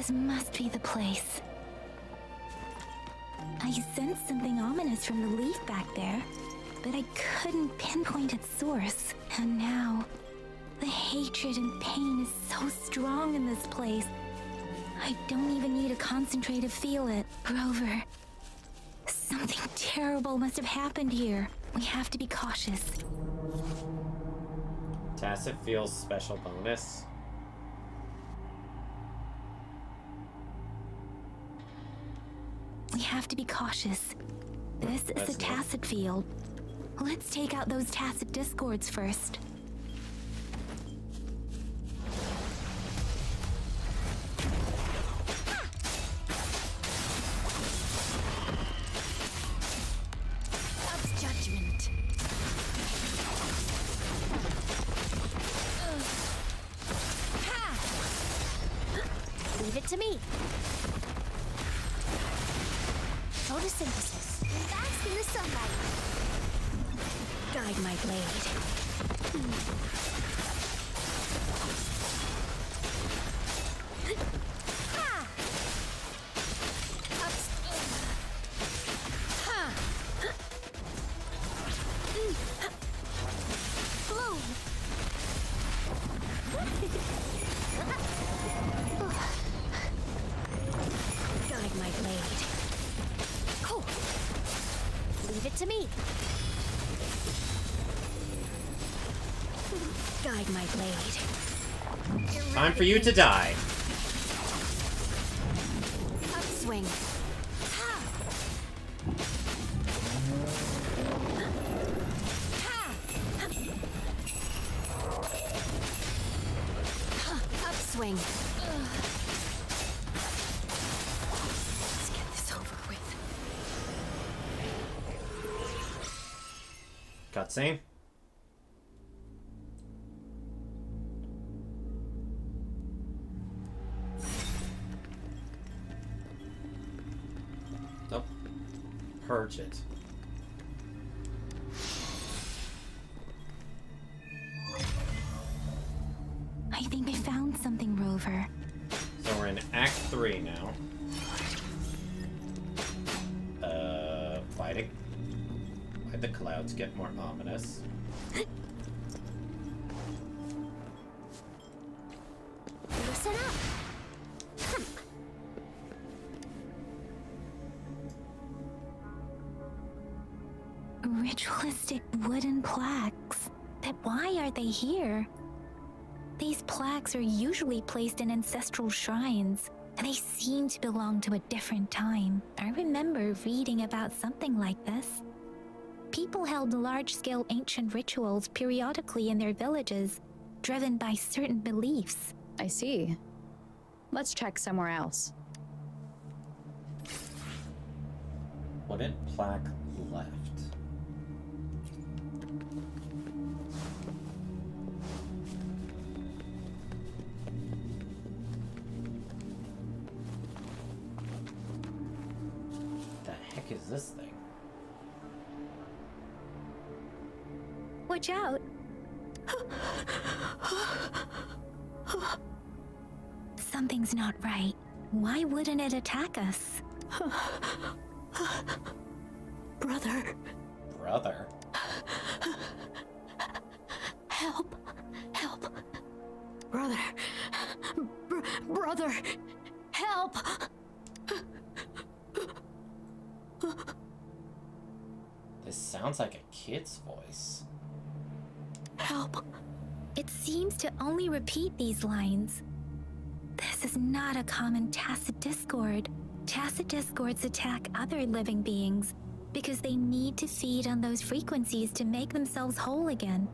This must be the place. I sensed something ominous from the leaf back there, but I couldn't pinpoint its source. And now, the hatred and pain is so strong in this place. I don't even need to concentrate to feel it. Rover, something terrible must have happened here. We have to be cautious. Tacit feels special bonus. We have to be cautious. This is a tacit field. Let's take out those tacit discords first. That's judgment. Leave it to me. Photosynthesis. Bask in the sunlight. Guide my blade. Bloom. Guide my blade. Cool. Leave it to me. Guide my blade. Time for you to die. Upswing. Upswing. Let's get this over with. Cutscene. Nope. Purge it. I think I found something, Rover. So we're in Act 3 now. Fighting. Why'd the clouds get more ominous? Listen up. Ritualistic wooden plaques. But why are they here? These plaques are usually placed in ancestral shrines, and they seem to belong to a different time. I remember reading about something like this. People held large-scale ancient rituals periodically in their villages, driven by certain beliefs. I see. Let's check somewhere else. Wooden plaque left. The heck is this thing? Watch out! Something's not right. Why wouldn't it attack us? Brother. Brother? Help! Help! Brother! Brother! Help! This sounds like a kid's voice. Help! It seems to only repeat these lines. This is not a common tacit discord. Tacit discords attack other living beings because they need to feed on those frequencies to make themselves whole again.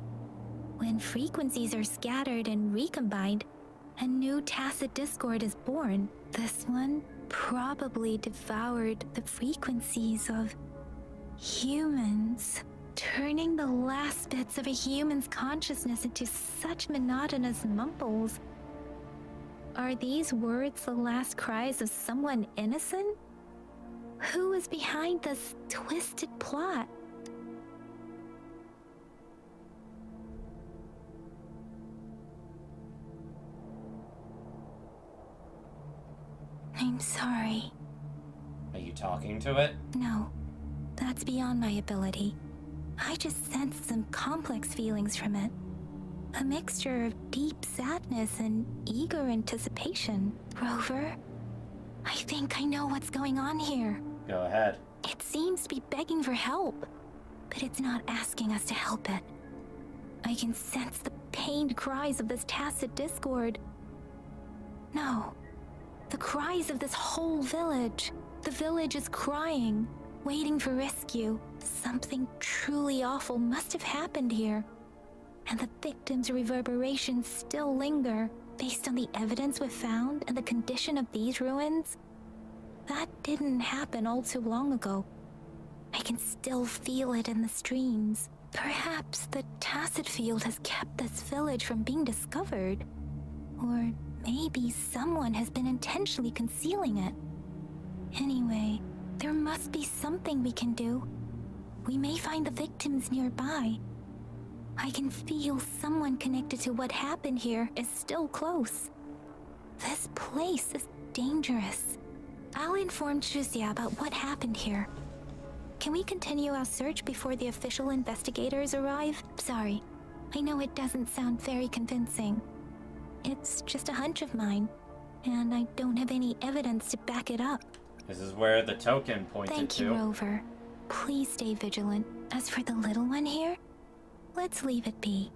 When frequencies are scattered and recombined, a new tacit discord is born. This one probably devoured the frequencies of humans, turning the last bits of a human's consciousness into such monotonous mumbles. Are these words the last cries of someone innocent? Who is behind this twisted plot? I'm sorry. Are you talking to it? No, that's beyond my ability. I just sensed some complex feelings from it. A mixture of deep sadness and eager anticipation. Rover, I think I know what's going on here. Go ahead. It seems to be begging for help, but it's not asking us to help it. I can sense the pained cries of this tacit discord. No, the cries of this whole village. The village is crying, waiting for rescue. Something truly awful must have happened here, and the victims' reverberations still linger. Based on the evidence we've found and the condition of these ruins, that didn't happen all too long ago. I can still feel it in the streams. Perhaps the tacit field has kept this village from being discovered. Or maybe someone has been intentionally concealing it. Anyway, there must be something we can do. We may find the victims nearby. I can feel someone connected to what happened here is still close. This place is dangerous. I'll inform Chuzia about what happened here. Can we continue our search before the official investigators arrive? Sorry, I know it doesn't sound very convincing. It's just a hunch of mine, and I don't have any evidence to back it up. This is where the token pointed to. Thank you, Rover. Please stay vigilant. As for the little one here, let's leave it be.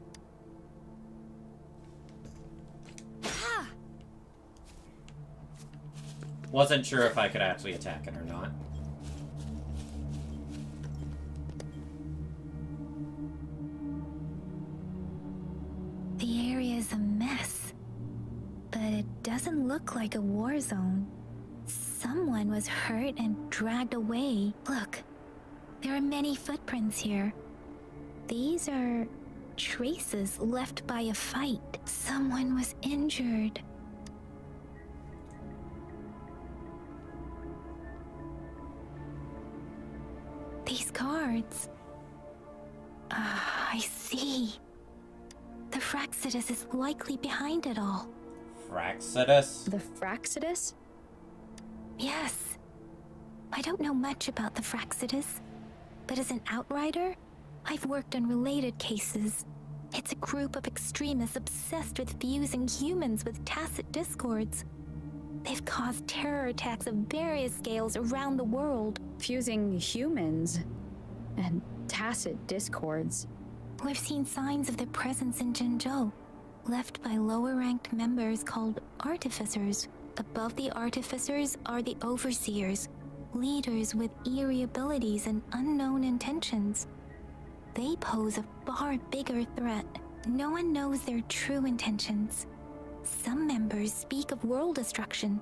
Wasn't sure if I could actually attack it or not. The area is a mess, but it doesn't look like a war zone. Someone was hurt and dragged away. Look, there are many footprints here. These are traces left by a fight. Someone was injured. These cards. I see. The Fraxidus is likely behind it all. Fraxidus? The Fraxidus? Yes. I don't know much about the Fraxidus, but as an outrider, I've worked on related cases. It's a group of extremists obsessed with fusing humans with tacit discords. They've caused terror attacks of various scales around the world. Fusing humans and tacit discords. We've seen signs of their presence in Jinzhou, left by lower-ranked members called artificers. Above the artificers are the overseers, leaders with eerie abilities and unknown intentions. They pose a far bigger threat. No one knows their true intentions. Some members speak of world destruction,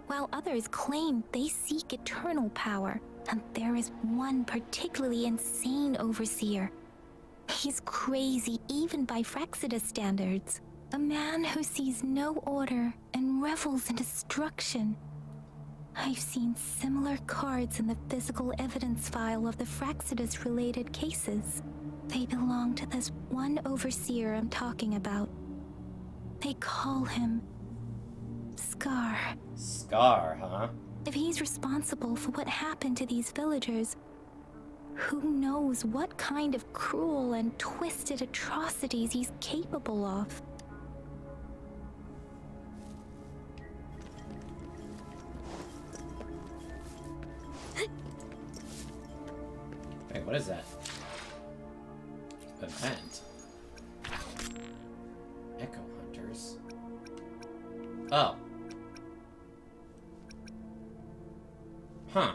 while others claim they seek eternal power. And there is one particularly insane overseer. He's crazy even by Fraxidus standards. A man who sees no order and revels in destruction. I've seen similar cards in the physical evidence file of the Fraxidus-related cases. They belong to this one overseer I'm talking about. They call him Scar. Scar, huh? If he's responsible for what happened to these villagers, who knows what kind of cruel and twisted atrocities he's capable of. Wait, what is that? Event? Echo Hunters? Oh. Huh.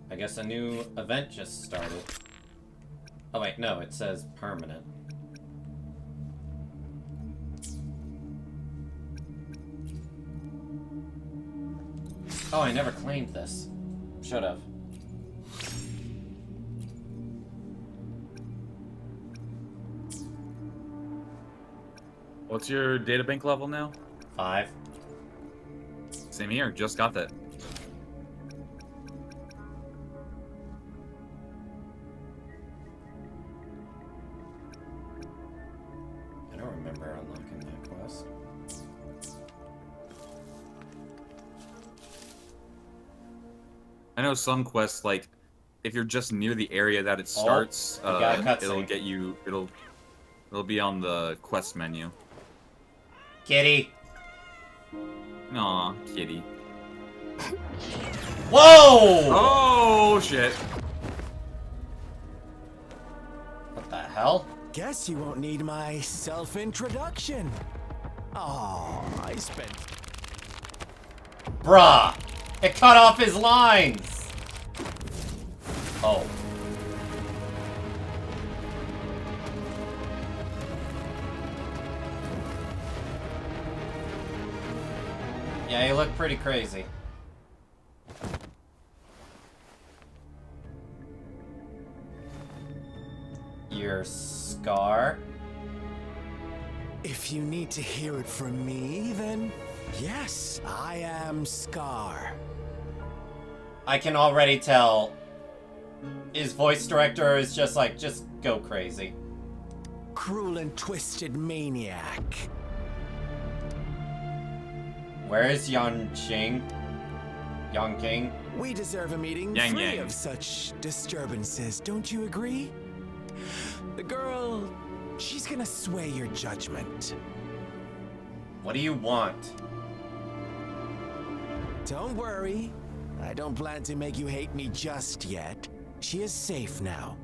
I guess a new event just started. Oh wait, no, it says permanent. Oh, I never claimed this. Should've. What's your databank level now? 5. Same here, just got that. I don't remember unlocking that quest. I know some quests, like, if you're just near the area that it starts, you got a cutscene. it'll get you, it'll be on the quest menu. Kitty. Aw, kitty. Whoa! Oh, shit. What the hell? Guess you won't need my self-introduction. Oh, I spent... Bruh! It cut off his lines! Oh. Yeah, you look pretty crazy. Your scar? If you need to hear it from me, then yes, I am Scar. I can already tell his voice director is just like, just go crazy. Cruel and twisted maniac. Where is Yanqing? Yongking? We deserve a meeting Yang free Yang. of such disturbances, don't you agree? The girl, she's gonna sway your judgment. What do you want? Don't worry, I don't plan to make you hate me just yet. She is safe now.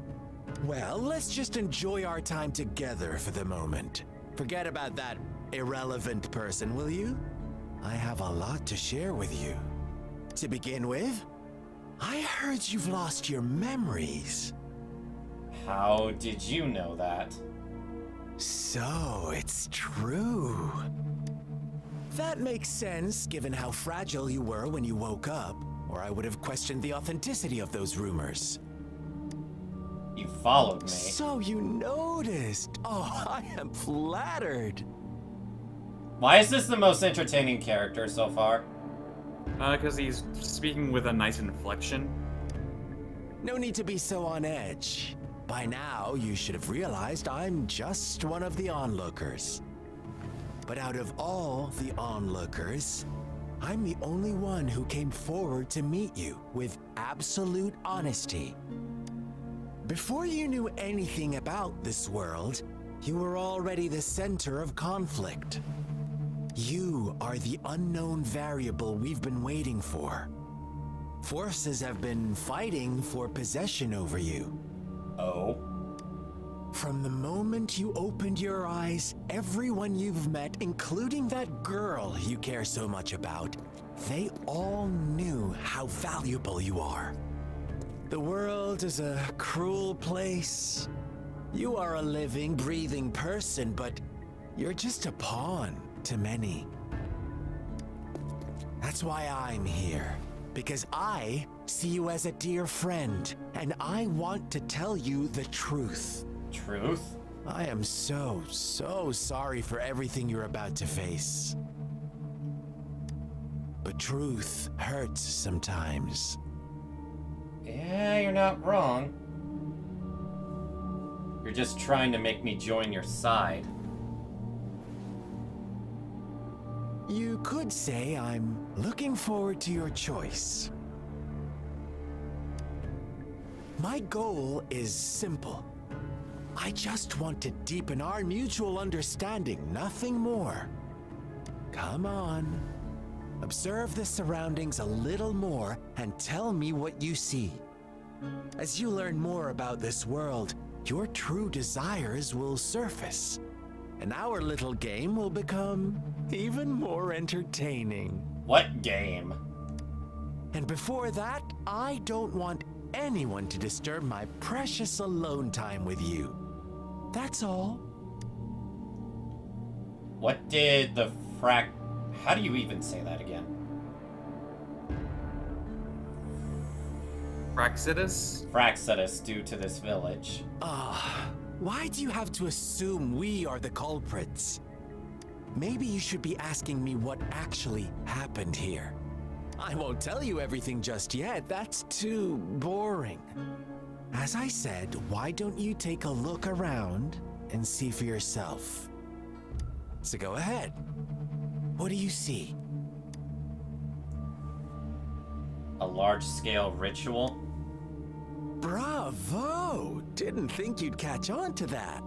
Well, let's just enjoy our time together for the moment. Forget about that irrelevant person, will you? I have a lot to share with you. To begin with, I heard you've lost your memories. How did you know that? So, it's true. That makes sense, given how fragile you were when you woke up, or I would have questioned the authenticity of those rumors. You followed me. So you noticed. Oh, I am flattered. Why is this the most entertaining character so far? Because he's speaking with a nice inflection. No need to be so on edge. By now, you should have realized I'm just one of the onlookers. But out of all the onlookers, I'm the only one who came forward to meet you with absolute honesty. Before you knew anything about this world, you were already the center of conflict. You are the unknown variable we've been waiting for. Forces have been fighting for possession over you. Oh? From the moment you opened your eyes, everyone you've met, including that girl you care so much about, they all knew how valuable you are. The world is a cruel place. You are a living, breathing person, but you're just a pawn to many. That's why I'm here. Because I see you as a dear friend, and I want to tell you the truth. Truth? I am so sorry for everything you're about to face. But truth hurts sometimes. Yeah, you're not wrong. You're just trying to make me join your side. You could say I'm looking forward to your choice. My goal is simple. I just want to deepen our mutual understanding, nothing more. Come on. Observe the surroundings a little more and tell me what you see. As you learn more about this world, your true desires will surface, and our little game will become even more entertaining. What game? And before that, I don't want anyone to disturb my precious alone time with you. That's all. What did the how do you even say that again? Fraxidus do to this village? Why do you have to assume we are the culprits? Maybe you should be asking me what actually happened here. I won't tell you everything just yet, that's too boring. As I said, why don't you take a look around and see for yourself? So go ahead. What do you see? A large-scale ritual. Bravo! Didn't think you'd catch on to that.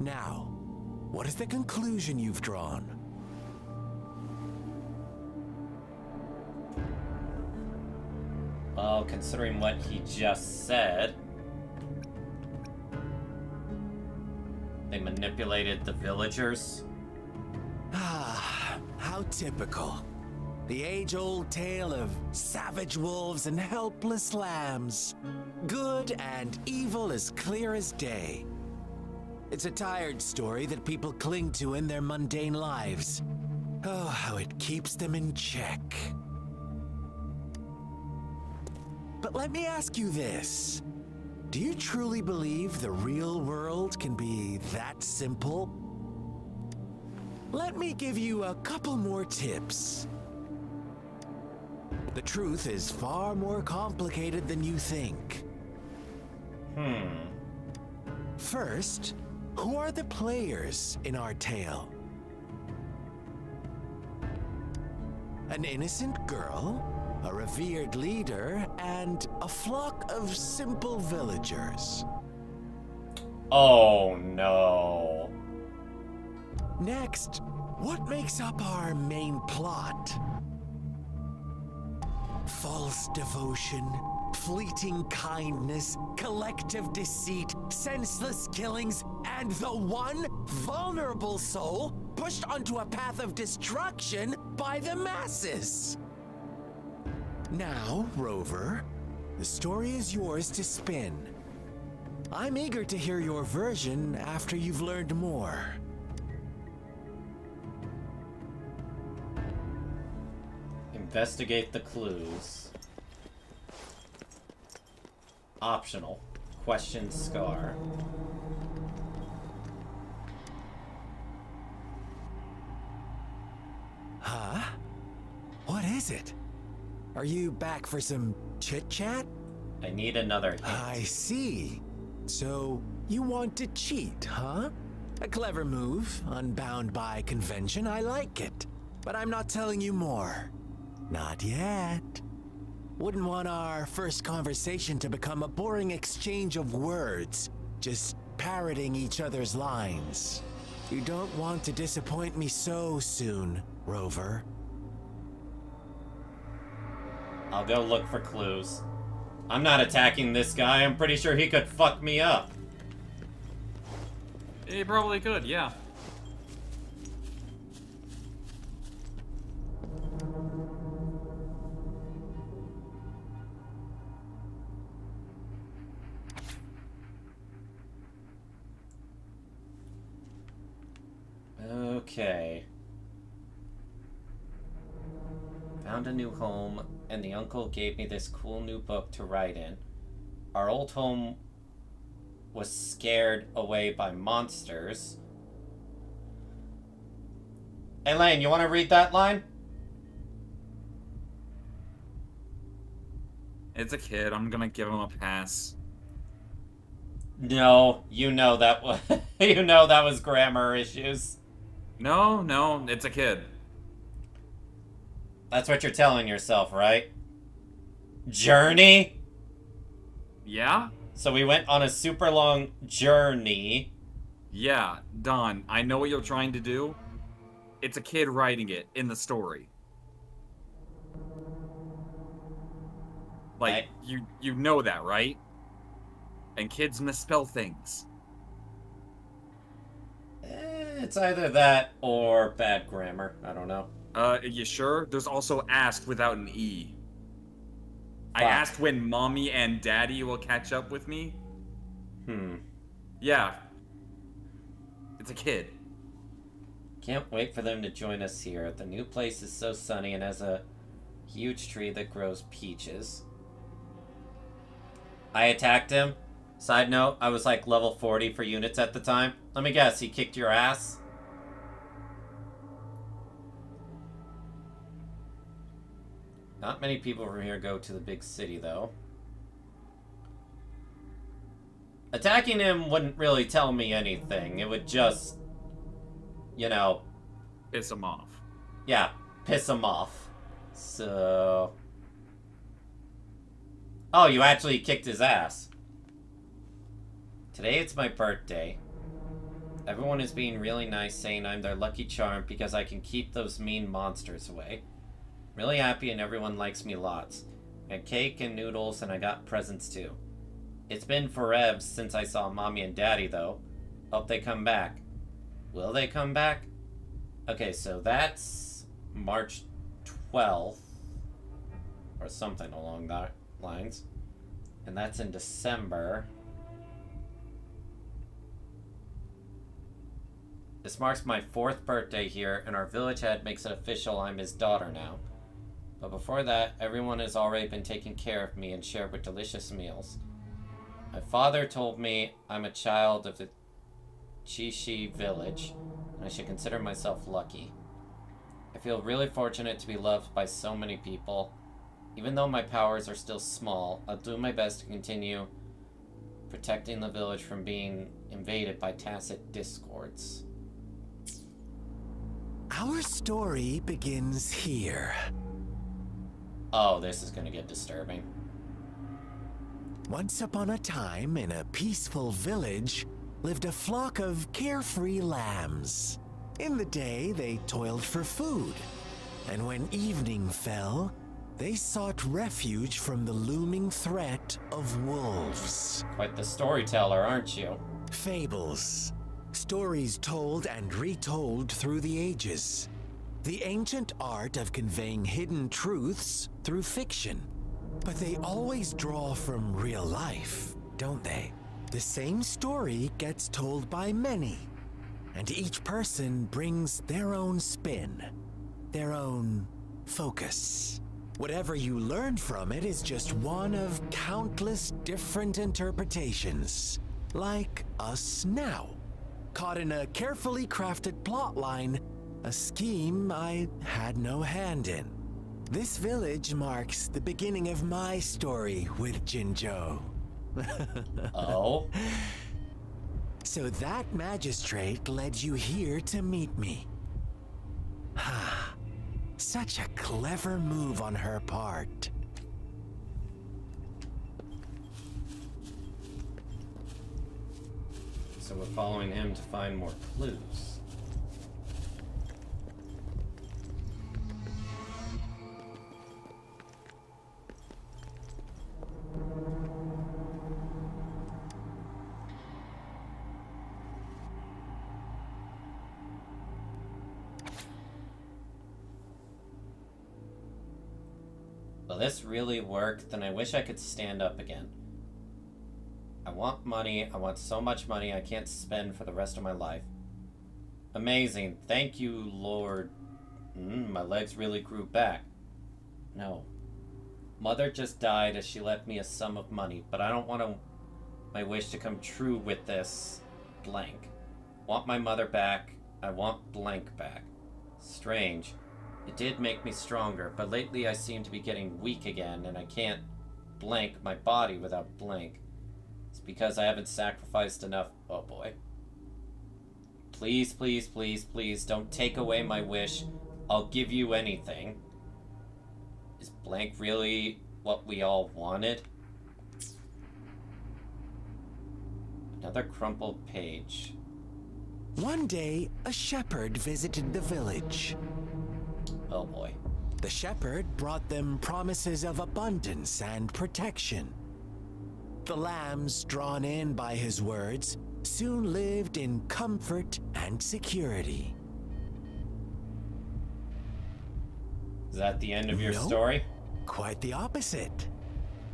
Now, what is the conclusion you've drawn? Well, considering what he just said, they manipulated the villagers. Ah, how typical. The age-old tale of savage wolves and helpless lambs. Good and evil as clear as day. It's a tired story that people cling to in their mundane lives. Oh, how it keeps them in check. But let me ask you this. Do you truly believe the real world can be that simple? Let me give you a couple more tips. The truth is far more complicated than you think. First, who are the players in our tale? An innocent girl, a revered leader, and a flock of simple villagers. Oh no. Next, what makes up our main plot? False devotion, fleeting kindness, collective deceit, senseless killings, and the one vulnerable soul pushed onto a path of destruction by the masses. Now, Rover, the story is yours to spin. I'm eager to hear your version after you've learned more. Investigate the clues. Optional. Question Scar. Huh? What is it? Are you back for some chit-chat? I need another hint. I see. So, you want to cheat, huh? A clever move, unbound by convention, I like it. But I'm not telling you more. Not yet. Wouldn't want our first conversation to become a boring exchange of words, just parroting each other's lines. You don't want to disappoint me so soon, Rover. I'll go look for clues. I'm not attacking this guy. I'm pretty sure he could fuck me up. He probably could, yeah. Okay. Found a new home, and the uncle gave me this cool new book to write in. Our old home was scared away by monsters. Elaine, you want to read that line? It's a kid. I'm gonna give him a pass. No, you know that was you know that was grammar issues. No, it's a kid. That's what you're telling yourself, right? Journey? Yeah? So we went on a super long journey. Yeah, Don, I know what you're trying to do. It's a kid writing it in the story. Like, you know that, right? And kids misspell things. It's either that or bad grammar. I don't know. You sure? There's also asked without an E. I Fuck. asked when mommy and daddy will catch up with me. Yeah. It's a kid. Can't wait for them to join us here. The new place is so sunny and has a huge tree that grows peaches. I attacked him. Side note, I was like level 40 for units at the time. Let me guess, he kicked your ass? Not many people from here go to the big city, though. Attacking him wouldn't really tell me anything. It would just, you know... Piss him off. Yeah, piss him off. So... Oh, you actually kicked his ass. Today it's my birthday. Everyone is being really nice, saying I'm their lucky charm because I can keep those mean monsters away. Really happy and everyone likes me lots. I got cake and noodles and I got presents too. It's been forever since I saw Mommy and Daddy though. Hope they come back. Will they come back? Okay, so that's March 12th. Or something along that lines. And that's in December. This marks my 4th birthday here, and our village head makes it official I'm his daughter now. But before that, everyone has already been taking care of me and shared with delicious meals. My father told me I'm a child of the Chishi village, and I should consider myself lucky. I feel really fortunate to be loved by so many people. Even though my powers are still small, I'll do my best to continue protecting the village from being invaded by tacit discords. Our story begins here. Oh, this is gonna get disturbing. Once upon a time, in a peaceful village, lived a flock of carefree lambs. In the day, they toiled for food, and when evening fell, they sought refuge from the looming threat of wolves. Quite the storyteller, aren't you? Fables. Stories told and retold through the ages. The ancient art of conveying hidden truths through fiction. But they always draw from real life, don't they? The same story gets told by many, and each person brings their own spin, their own focus. Whatever you learn from it is just one of countless different interpretations, like us now. Caught in a carefully crafted plotline, a scheme I had no hand in. This village marks the beginning of my story with Jinzhou. Oh? So that magistrate led you here to meet me. Ha! Such a clever move on her part. So we're following him to find more clues. Will this really work? Then I wish I could stand up again. I want money. I want so much money I can't spend for the rest of my life. Amazing. Thank you, Lord. My legs really grew back. No. Mother just died as she left me a sum of money, but I don't want my wish to come true with this blank. Want my mother back. I want blank back. Strange. It did make me stronger, but lately I seem to be getting weak again, and I can't blank my body without blank. It's because I haven't sacrificed enough. Oh boy. Please, please, please, please, don't take away my wish. I'll give you anything. Is blank really what we all wanted? Another crumpled page. One day, a shepherd visited the village. Oh boy. The shepherd brought them promises of abundance and protection. The lambs, drawn in by his words, soon lived in comfort and security. Is that the end of your No. story? Quite the opposite.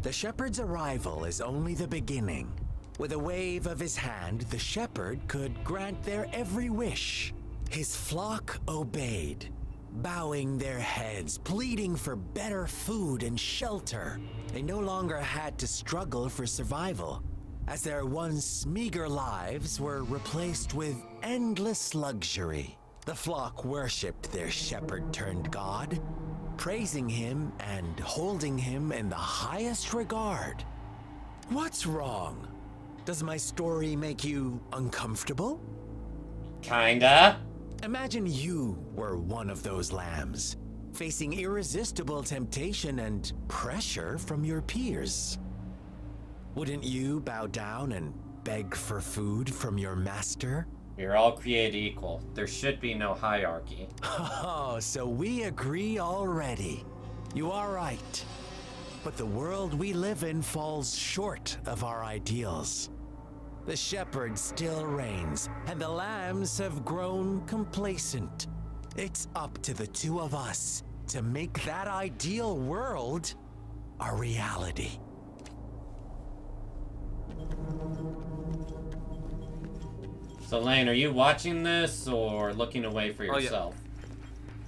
The shepherd's arrival is only the beginning. With a wave of his hand, the shepherd could grant their every wish. His flock obeyed, bowing their heads, pleading for better food and shelter. They no longer had to struggle for survival, as their once meager lives were replaced with endless luxury. The flock worshipped their shepherd-turned-god, praising him and holding him in the highest regard. What's wrong? Does my story make you uncomfortable? Kinda. Imagine you were one of those lambs, facing irresistible temptation and pressure from your peers. Wouldn't you bow down and beg for food from your master? We're all created equal. There should be no hierarchy. Oh, so we agree already. You are right. But the world we live in falls short of our ideals. The shepherd still reigns, and the lambs have grown complacent. It's up to the two of us to make that ideal world a reality. So Lane, are you watching this or looking away for yourself?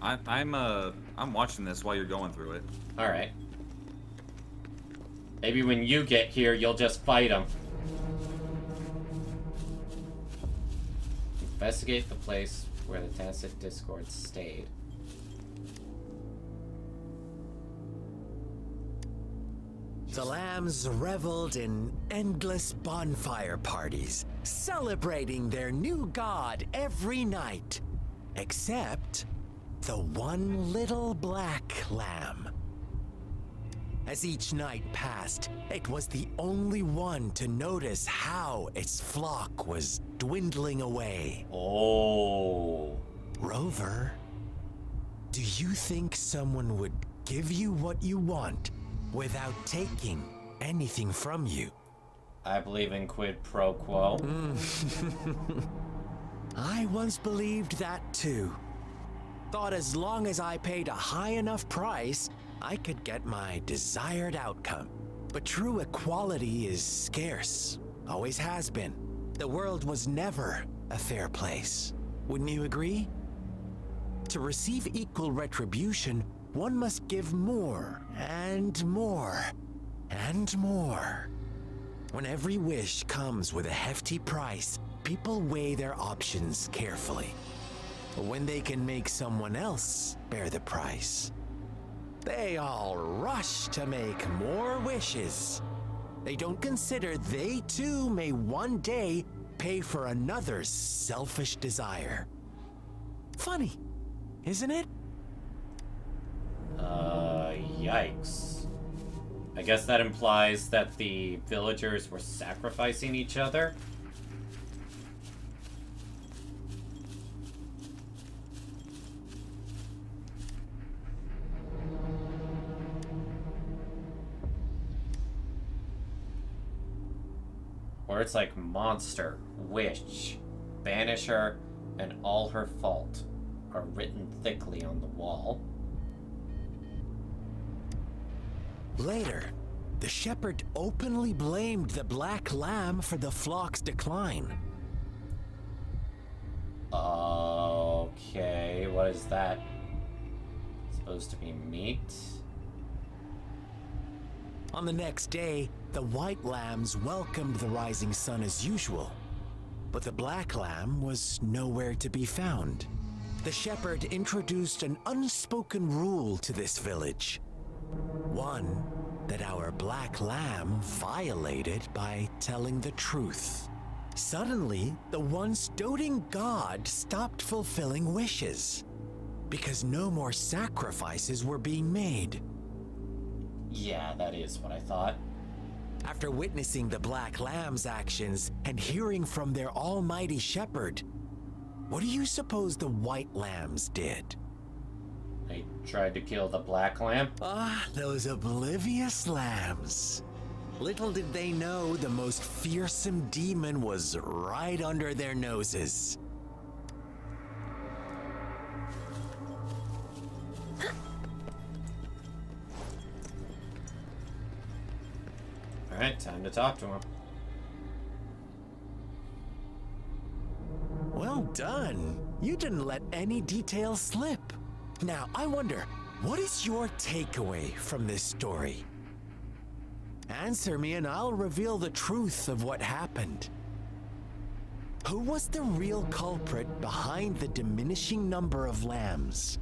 Oh, yeah. I'm watching this while you're going through it. Alright. Maybe when you get here, you'll just fight him. Investigate the place where the Tacit Discord stayed. The lambs reveled in endless bonfire parties, celebrating their new god every night, except the one little black lamb. As each night passed, it was the only one to notice how its flock was dwindling away. Oh. Rover, do you think someone would give you what you want without taking anything from you? I believe in quid pro quo. I once believed that too. Thought as long as I paid a high enough price, I could get my desired outcome. But true equality is scarce. Always has been. The world was never a fair place. Wouldn't you agree? To receive equal retribution, one must give more, and more, and more. When every wish comes with a hefty price, people weigh their options carefully. When they can make someone else bear the price, they all rush to make more wishes. They don't consider they too may one day pay for another's selfish desire. Funny, isn't it? Yikes. I guess that implies that the villagers were sacrificing each other? Words like monster, witch, banisher, and all her fault are written thickly on the wall. Later, the shepherd openly blamed the black lamb for the flock's decline. Okay, what is that? Supposed to be meat? On the next day, the white lambs welcomed the rising sun as usual, but the black lamb was nowhere to be found. The shepherd introduced an unspoken rule to this village. One that our black lamb violated by telling the truth. Suddenly, the once doting god stopped fulfilling wishes because no more sacrifices were being made. Yeah, that is what I thought. After witnessing the black lamb's actions and hearing from their almighty shepherd, what do you suppose the white lambs did? They tried to kill the black lamb? Ah, those oblivious lambs. Little did they know the most fearsome demon was right under their noses. Alright, time to talk to him. Well done. You didn't let any details slip. Now, I wonder, what is your takeaway from this story? Answer me and I'll reveal the truth of what happened. Who was the real culprit behind the diminishing number of lambs?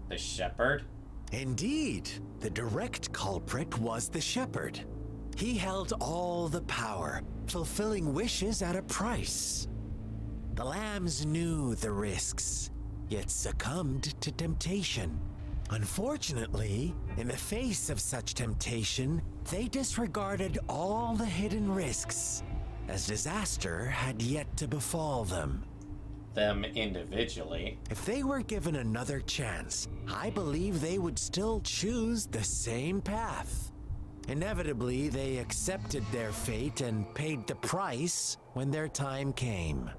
The shepherd? Indeed, the direct culprit was the shepherd. He held all the power, fulfilling wishes at a price. The lambs knew the risks, yet succumbed to temptation. Unfortunately, in the face of such temptation, they disregarded all the hidden risks, as disaster had yet to befall them. Them individually. If they were given another chance, I believe they would still choose the same path. Inevitably, they accepted their fate and paid the price when their time came.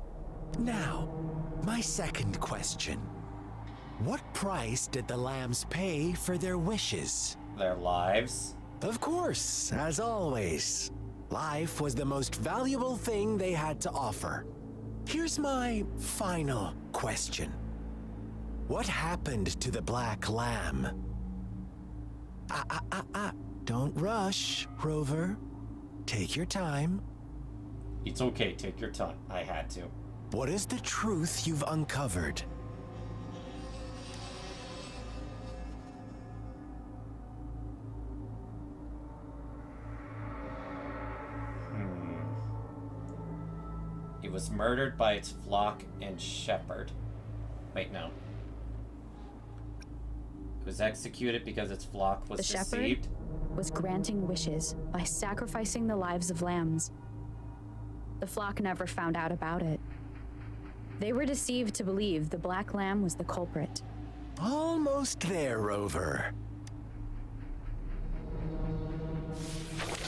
Now, my second question. What price did the lambs pay for their wishes? Their lives. Of course, as always. Life was the most valuable thing they had to offer. Here's my final question. What happened to the black lamb? Don't rush, Rover. Take your time. It's okay, take your time. I had to. What is the truth you've uncovered? It was murdered by its flock and shepherd. Wait, no. It was executed because its flock was deceived. The shepherd was granting wishes by sacrificing the lives of lambs. The flock never found out about it. They were deceived to believe the black lamb was the culprit. Almost there, Rover.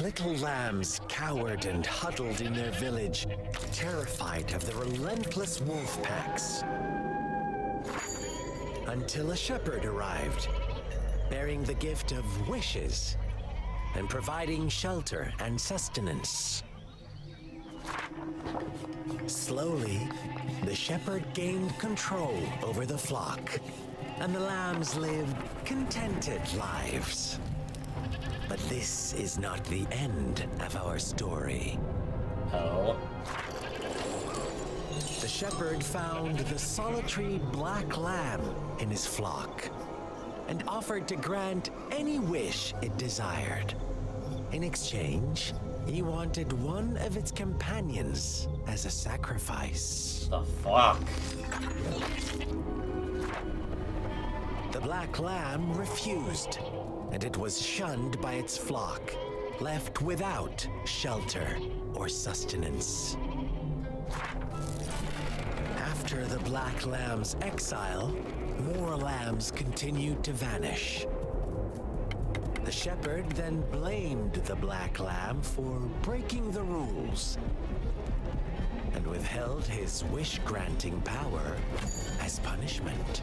Little lambs cowered and huddled in their village, terrified of the relentless wolf packs. Until a shepherd arrived, bearing the gift of wishes and providing shelter and sustenance. Slowly, the shepherd gained control over the flock, and the lambs lived contented lives. But this is not the end of our story. Oh. The shepherd found the solitary black lamb in his flock and offered to grant any wish it desired. In exchange, he wanted one of its companions as a sacrifice. The fuck? The black lamb refused, and it was shunned by its flock, left without shelter or sustenance. After the black lamb's exile, more lambs continued to vanish. The shepherd then blamed the black lamb for breaking the rules and withheld his wish-granting power as punishment.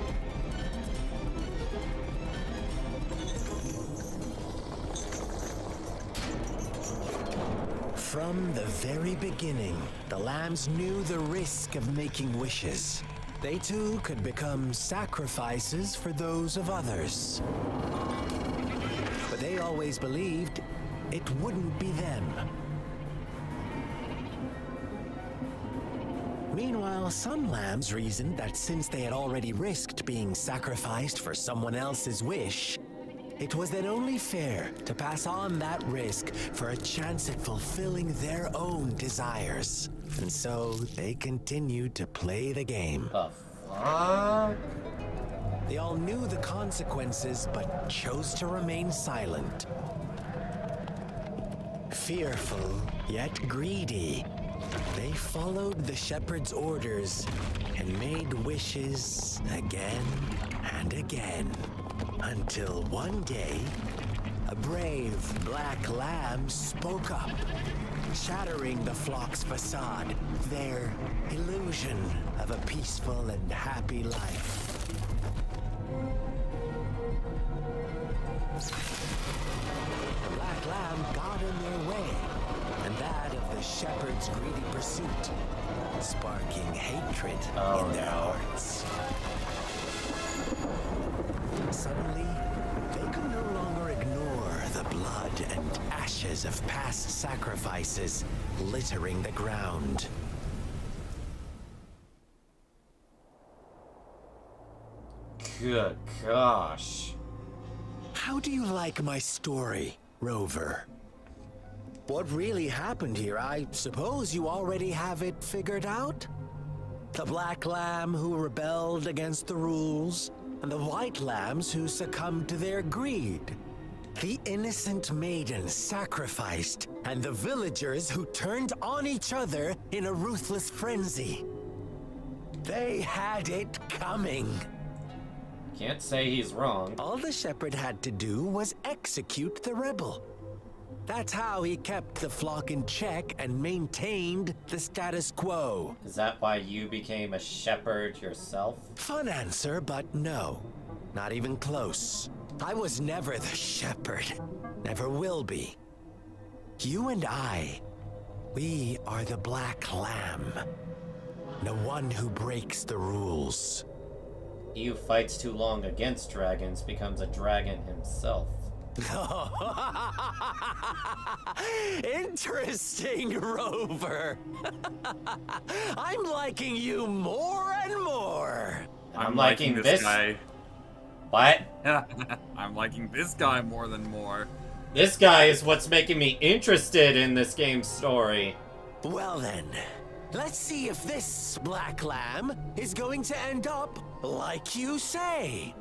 From the very beginning, the lambs knew the risk of making wishes. They too could become sacrifices for those of others. But they always believed it wouldn't be them. Meanwhile, some lambs reasoned that since they had already risked being sacrificed for someone else's wish, it was then only fair to pass on that risk for a chance at fulfilling their own desires. And so they continued to play the game. The fuck? They all knew the consequences, but chose to remain silent. Fearful, yet greedy, they followed the shepherd's orders and made wishes again and again. Until one day, a brave black lamb spoke up, shattering the flock's facade, their illusion of a peaceful and happy life. The black lamb got in their way, and that of the shepherd's greedy pursuit, sparking hatred in their hearts. Suddenly, they could no longer ignore the blood and ashes of past sacrifices littering the ground. Good gosh. How do you like my story, Rover? What really happened here? I suppose you already have it figured out? The black lamb who rebelled against the rules, and the white lambs who succumbed to their greed. The innocent maidens sacrificed, and the villagers who turned on each other in a ruthless frenzy. They had it coming. Can't say he's wrong. All the shepherd had to do was execute the rebel. That's how he kept the flock in check and maintained the status quo. Is that why you became a shepherd yourself? Fun answer, but no. Not even close. I was never the shepherd. Never will be. You and I, we are the Black Lamb. The one who breaks the rules. He who fights too long against dragons becomes a dragon himself. Interesting, Rover. I'm liking you more and more. I'm liking this guy. What? I'm liking this guy more than more. This guy is what's making me interested in this game's story. Well then, let's see if this Black Lamb is going to end up like you say.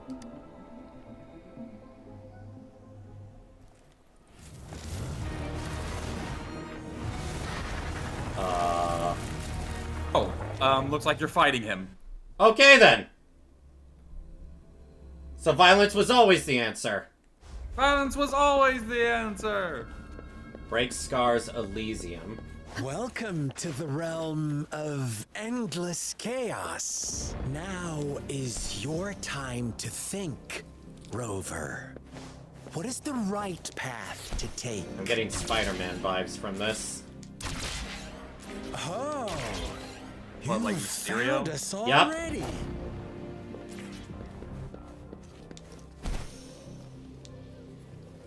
Looks like you're fighting him. Okay then. So violence was always the answer. Violence was always the answer. Break Scar's Elysium. Welcome to the realm of endless chaos. Now is your time to think, Rover. What is the right path to take? I'm getting Spider-Man vibes from this. Oh, What, like you Mysterio? found us Yep. already.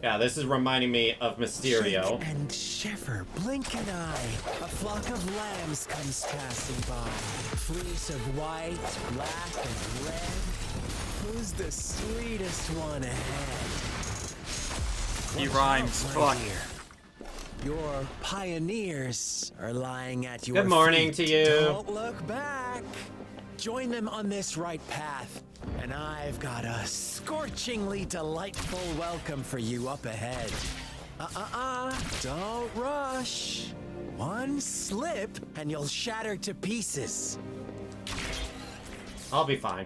Yeah, this is reminding me of Mysterio. Shake and shiver, blink an eye. A flock of lambs comes passing by. Fleece of white, black, and red. Who's the sweetest one ahead? He Watch rhymes. out, Fuck. Rainier. Your pioneers are lying at your Good morning feet. to you. Don't look back. Join them on this right path, and I've got a scorchingly delightful welcome for you up ahead. Don't rush. One slip, and you'll shatter to pieces. I'll be fine.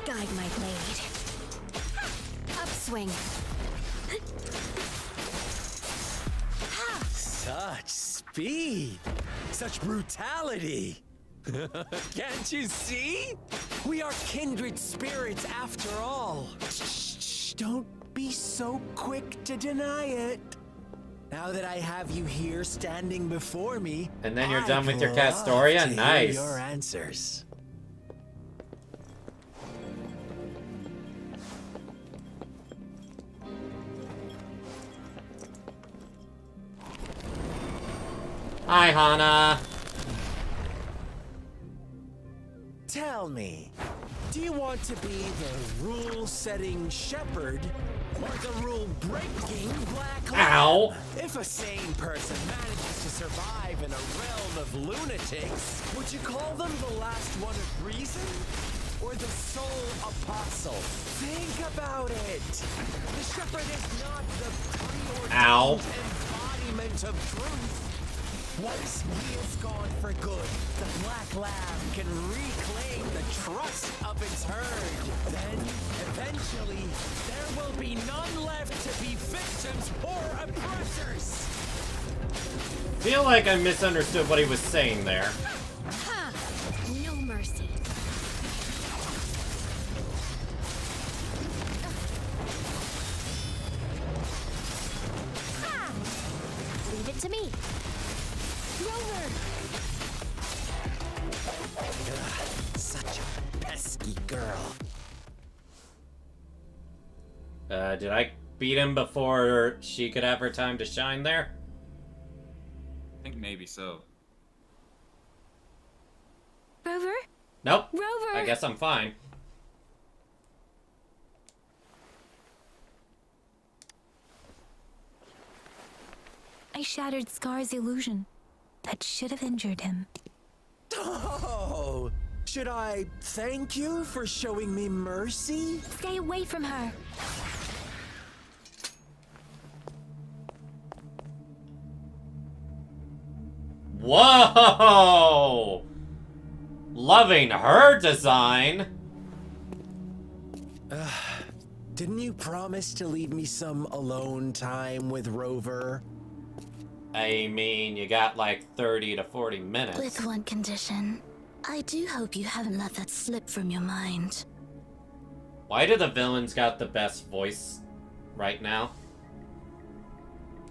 Guide my blade. Upswing. Such speed. Such brutality. Can't you see? We are kindred spirits after all. Shh, don't be so quick to deny it. Now that I have you here standing before me, And then you're I'd done with your love Castoria? to hear Nice. your answers. Hi, Hana. Tell me, do you want to be the rule-setting shepherd or the rule-breaking Black Lamb? Ow. If a sane person manages to survive in a realm of lunatics, would you call them the last one of reason? Or the sole apostle? Think about it. The shepherd is not the preordained Ow. embodiment of truth. Once he is gone for good, the Black Lamb can reclaim the trust of its herd. Then, eventually, there will be none left to be victims or oppressors. Feel like I misunderstood what he was saying there. Ha! No mercy. Ha! Leave it to me. Rover! Such a pesky girl. Did I beat him before she could have her time to shine there? I think maybe so. Rover? Nope. Rover! I guess I'm fine. I shattered Scar's illusion. That should have injured him. Oh, should I thank you for showing me mercy? Stay away from her. Whoa! Loving her design. Didn't you promise to leave me some alone time with Rover? I mean, you got like 30 to 40 minutes. With one condition. I do hope you haven't let that slip from your mind. Why do the villains got the best voice right now?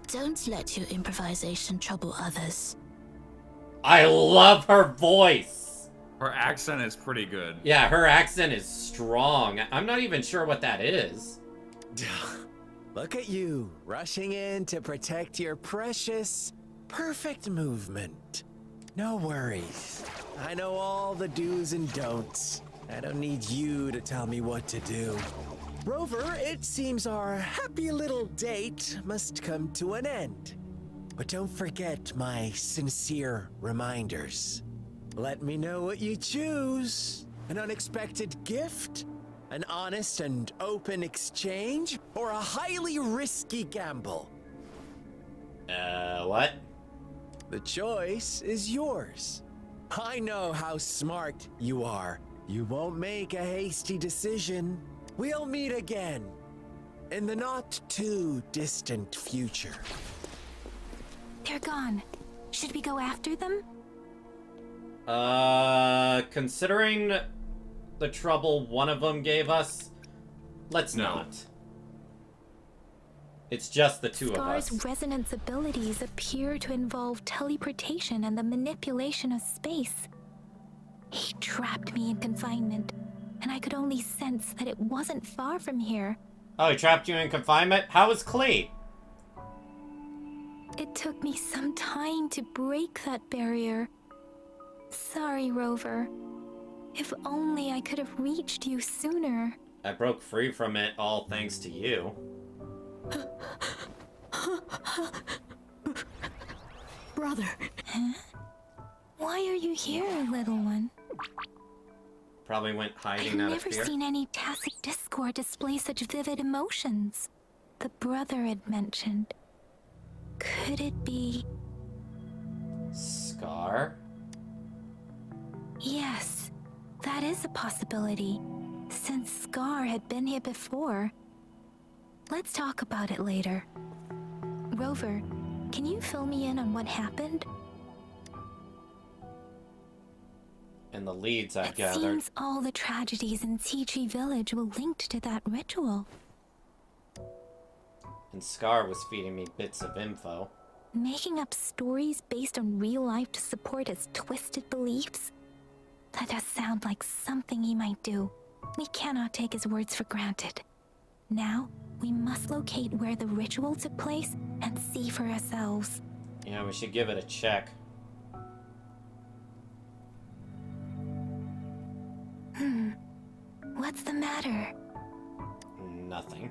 Don't let your improvisation trouble others. I love her voice! Her accent is pretty good. Yeah, her accent is strong. I'm not even sure what that is. Look at you, rushing in to protect your precious, perfect movement. No worries. I know all the do's and don'ts. I don't need you to tell me what to do. Rover, it seems our happy little date must come to an end. But don't forget my sincere reminders. Let me know what you choose. An unexpected gift? An honest and open exchange? Or a highly risky gamble? What? The choice is yours. I know how smart you are. You won't make a hasty decision. We'll meet again in the not too distant future. They're gone. Should we go after them? Considering the trouble one of them gave us, let's No. not. It's just the two of Scar's us. resonance abilities appear to involve teleportation and the manipulation of space. He trapped me in confinement, and I could only sense that it wasn't far from here. Oh, he trapped you in confinement? How was Clee? It took me some time to break that barrier. Sorry, Rover. If only I could have reached you sooner. I broke free from it all thanks to you. Brother. Huh? Why are you here, little one? Probably went I've hiding out of never fear. seen any tacit discord display such vivid emotions. The brother had mentioned. Could it be... Scar? Yes, that is a possibility, since Scar had been here before. Let's talk about it later. Rover, can you fill me in on what happened? And the leads I've It gathered. seems all the tragedies in Tea Tree Village were linked to that ritual. And Scar was feeding me bits of info. Making up stories based on real life to support his twisted beliefs? That does sound like something he might do. We cannot take his words for granted. Now, we must locate where the ritual took place and see for ourselves. Yeah, we should give it a check. What's the matter? Nothing.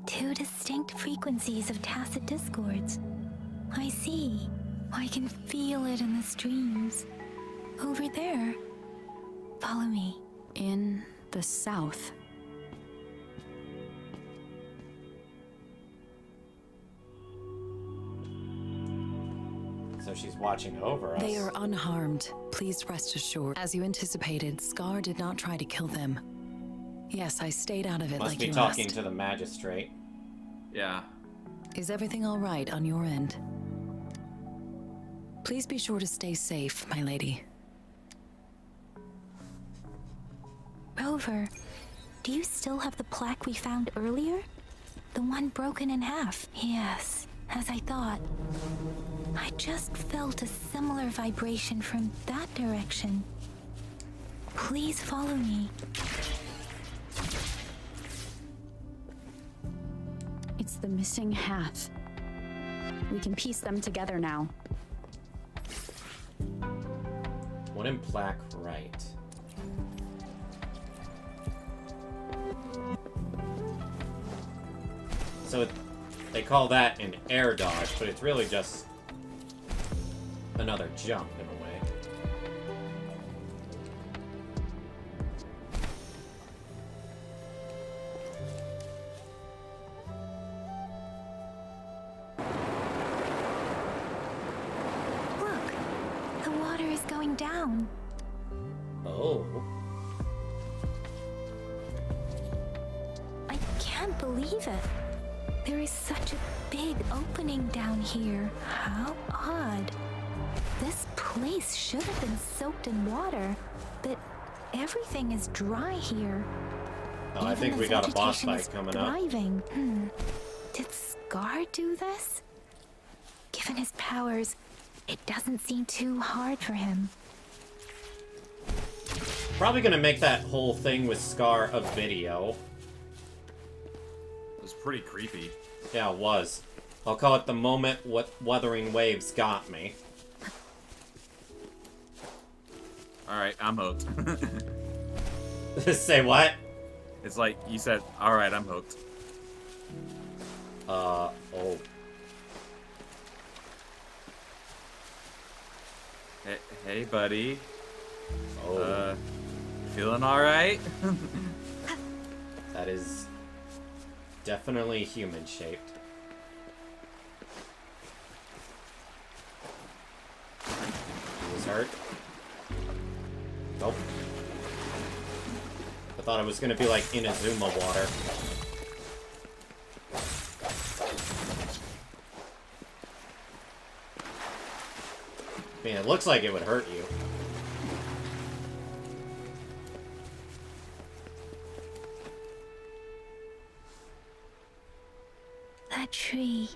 Two distinct frequencies of tacit discords. I see. I can feel it in the streams. Over there. Follow me. In the south. So she's watching over us. They are unharmed. Please rest assured. As you anticipated, Scar did not try to kill them. Yes, I stayed out of it Must like be you talking asked. to the magistrate. Yeah. Is everything all right on your end? Please be sure to stay safe, my lady. Rover, do you still have the plaque we found earlier? The one broken in half? Yes, as I thought. I just felt a similar vibration from that direction. Please follow me. It's the missing half. We can piece them together now. Wooden plaque right. So They call that an air dodge, but it's really just another jump in a way. Look, the water is going down. Oh. I can't believe it. There is such a big opening down here. How odd. This place should have been soaked in water, but everything is dry here. Oh, I think we got a boss fight coming up. Did Scar do this? Given his powers, it doesn't seem too hard for him. Probably gonna make that whole thing with Scar a video. It was pretty creepy. Yeah, it was. I'll call it the moment what Wuthering Waves got me. Alright, I'm hooked. Say what? It's like, you said, alright, I'm hooked. Oh. Hey, buddy. Oh. Feeling alright? That is definitely human-shaped. He was hurt. Nope. I thought it was gonna be like Inazuma water. I mean, it looks like it would hurt you. That tree.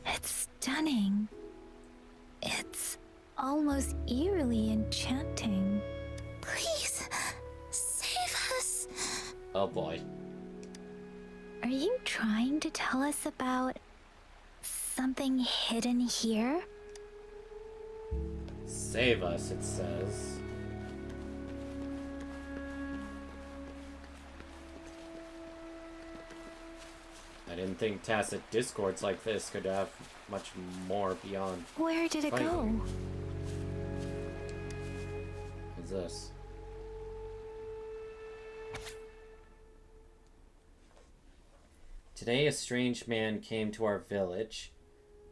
It's stunning. It's almost eerily enchanting. Please, save us. Oh boy. Are you trying to tell us about something hidden here? Save us, it says. I didn't think tacit discords like this could have much more beyond. Where did it go? fighting. What's this? Today a strange man came to our village.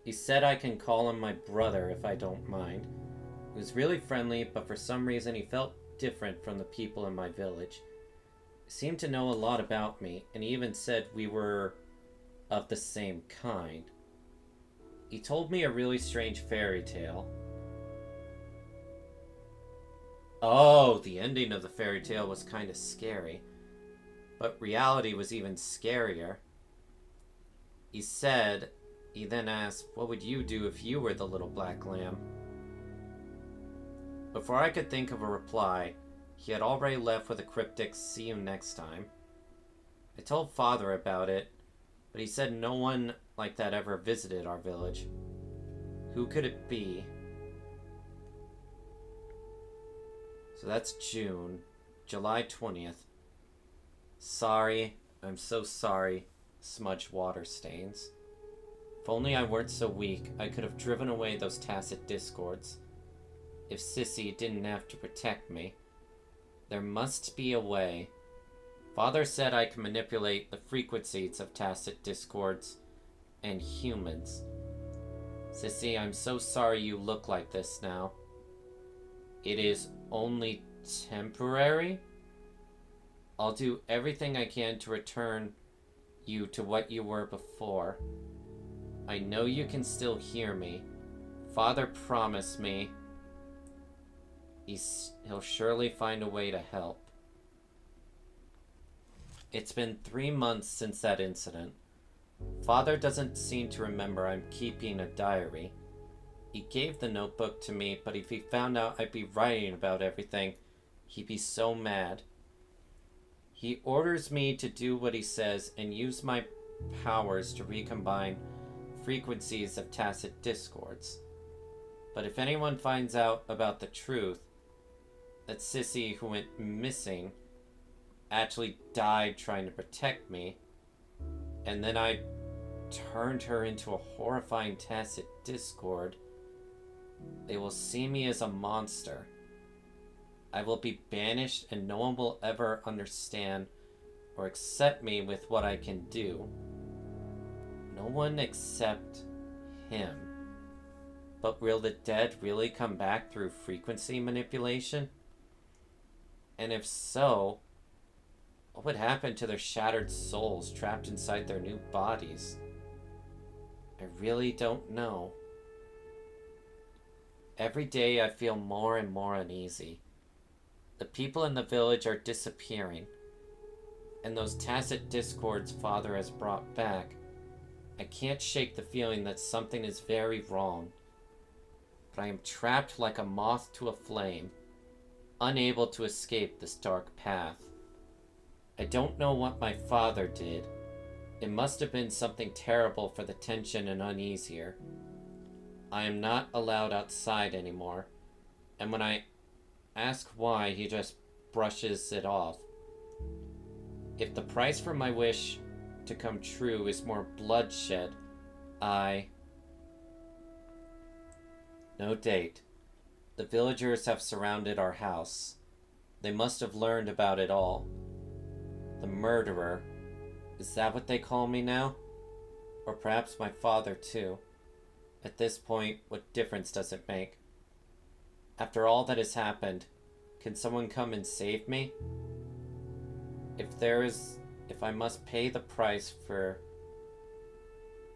He said I can call him my brother if I don't mind. He was really friendly, but for some reason he felt different from the people in my village. He seemed to know a lot about me, and he even said we were of the same kind. He told me a really strange fairy tale. Oh, the ending of the fairy tale was kind of scary. But reality was even scarier. He then asked, what would you do if you were the little black lamb? Before I could think of a reply, he had already left with a cryptic, see you next time. I told Father about it, but he said no one like that ever visited our village. Who could it be? So that's June. July 20th. Sorry. I'm so sorry. Smudged water stains. If only I weren't so weak, I could have driven away those tacit discords. If Sissy didn't have to protect me. There must be a way. Father said I can manipulate the frequencies of tacit discords and humans. Sissy, I'm so sorry you look like this now. It is only temporary? I'll do everything I can to return you to what you were before. I know you can still hear me. Father promised me he'll surely find a way to help. It's been 3 months since that incident. Father doesn't seem to remember I'm keeping a diary. He gave the notebook to me, but if he found out I'd be writing about everything, he'd be so mad. He orders me to do what he says and use my powers to recombine frequencies of tacit discords. But if anyone finds out about the truth, that Sissy, who went missing, actually died trying to protect me, and then I turned her into a horrifying tacit discord, they will see me as a monster. I will be banished and no one will ever understand or accept me with what I can do. No one except him. But will the dead really come back through frequency manipulation? And if so, what would happen to their shattered souls trapped inside their new bodies? I really don't know. Every day I feel more and more uneasy. The people in the village are disappearing, and those tacit discords Father has brought back. I can't shake the feeling that something is very wrong, but I am trapped like a moth to a flame, unable to escape this dark path. I don't know what my father did. It must have been something terrible for the tension and unease here. I am not allowed outside anymore, and when I ask why, he just brushes it off. If the price for my wish to come true is more bloodshed, No date. The villagers have surrounded our house. They must have learned about it all. The murderer. Is that what they call me now? Or perhaps my father, too. At this point, what difference does it make? After all that has happened, can someone come and save me? If I must pay the price for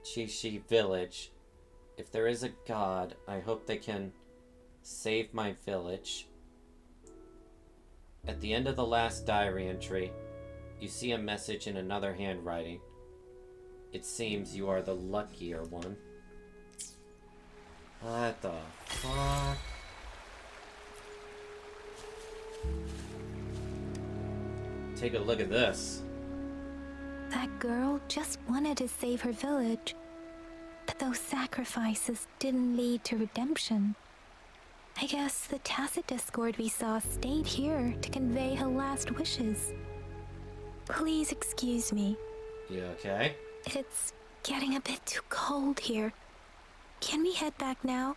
Chishi Village, if there is a god, I hope they can save my village. At the end of the last diary entry, you see a message in another handwriting. It seems you are the luckier one. What the fuck? Take a look at this. That girl just wanted to save her village, but those sacrifices didn't lead to redemption. I guess the tacit discord we saw stayed here to convey her last wishes. Please excuse me. You okay? It's getting a bit too cold here. Can we head back now?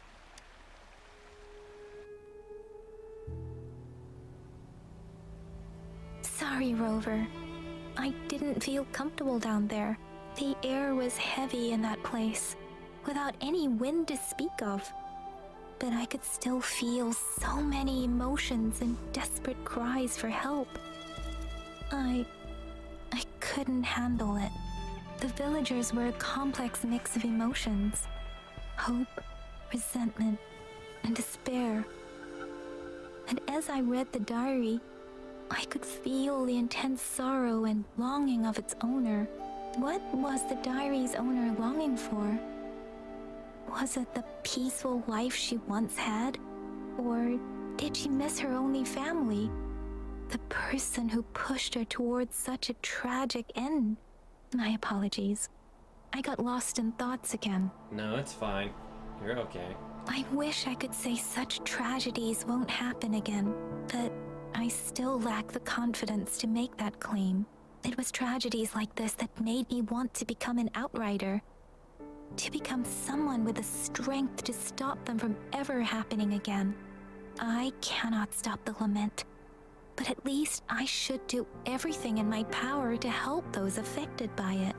Sorry, Rover. I didn't feel comfortable down there. The air was heavy in that place, without any wind to speak of. But I could still feel so many emotions and desperate cries for help. I couldn't handle it. The villagers were a complex mix of emotions. Hope, resentment, and despair. And as I read the diary, I could feel the intense sorrow and longing of its owner. What was the diary's owner longing for? Was it the peaceful life she once had? Or did she miss her only family? The person who pushed her towards such a tragic end? My apologies. I got lost in thoughts again. No, it's fine. You're okay. I wish I could say such tragedies won't happen again, but I still lack the confidence to make that claim. It was tragedies like this that made me want to become an outrider. To become someone with the strength to stop them from ever happening again. I cannot stop the lament, but at least I should do everything in my power to help those affected by it.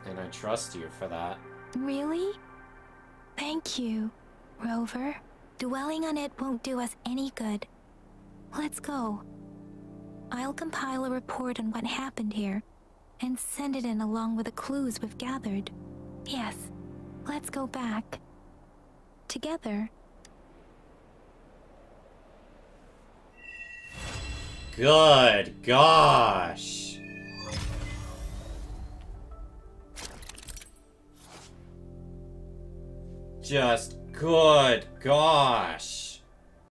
And I trust you for that. Really? Thank you, Rover. Dwelling on it won't do us any good. Let's go. I'll compile a report on what happened here, and send it in along with the clues we've gathered. Yes, let's go back. Together. Good gosh! Just good gosh!